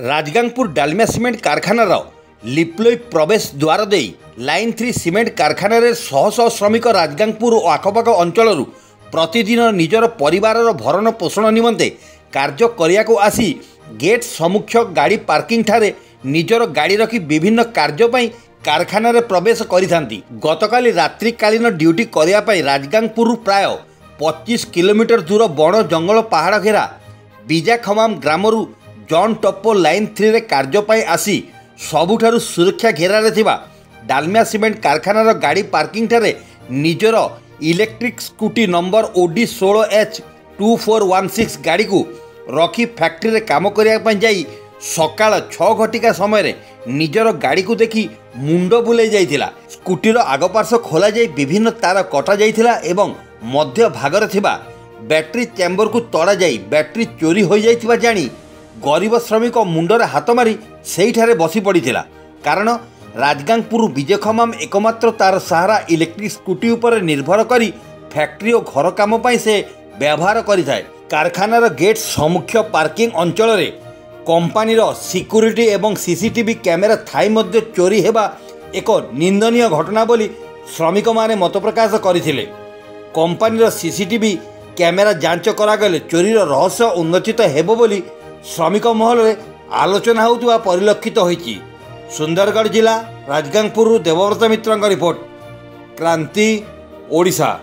Rajgangpur Dalmia cement कारखानार लिप्लोई प्रवेश द्वार दे line 3 cement कारखाना शह शह श्रमिक राजगांगपुर और आखपाख अंचल प्रतिदिन निजर परिवार भरण पोषण निमंते कार्य करिया को आसी गेट सम्मुख गाड़ी पार्किंग ठारे निजर गाड़ी रखी विभिन्न कार्य कारखाना प्रवेश करिथांती। गतकाली रात्रिकालीन ड्यूटी करिया राजगांगपुर प्राय 25 किलोमीटर दूर बण जंगल पहाड़ घेरा बीजाखमाम ग्रामरू जॉन टप्पो लाइन 3 रे कार्य आसी सबुठारु सुरक्षा घेरारे थिबा डालमिया सिमेंट कारखानार गाड़ी पार्किंग ठारे निजर electric scooty number OD 16H2416 गाड़ी को रखी फैक्ट्री रे काम करिया जाई सकाळ 6 घटिका समय निजर गाड़ी को देखी मुंड बुलाई जाइथिला। स्कूटीर आगपार्श्व खोल जाई विभिन्न तार कटा जाइथिला एवं मध्य भागरे थिबा बैटरी चैम्बर को तड़ा जाई बैटरी चोरी हो जाइथिबा जानी गरीब श्रमिक मुंडरे हाथ मारी सेठारे बसी पड़ीथिला। कारण राजगांगपुर बीजेखमाम एकमात्र तार सहारा इलेक्ट्रिक स्कूटी उपर निर्भर करी फैक्ट्री और घर काम से व्यवहार करिथाए। कारखानार गेट सम्मुख पार्किंग अंचल रे कंपानीर सिक्यूरिटी एवं सीसीटीवी कैमेरा थाई मध्य चोरी हेबा एक निंदनीय घटना बोली श्रमिक माने मत प्रकाश करथिले। कंपानीर सीसीटीवी कैमेरा जांच करागले चोरीर रहस्य उन्मोचित हेबो बोली श्रमिक महल रे आलोचना होउतबा परिलक्षित होईची। सुंदरगढ़ जिला राजगांगपुर देवव्रत मित्र रिपोर्ट, क्रांति ओडिशा।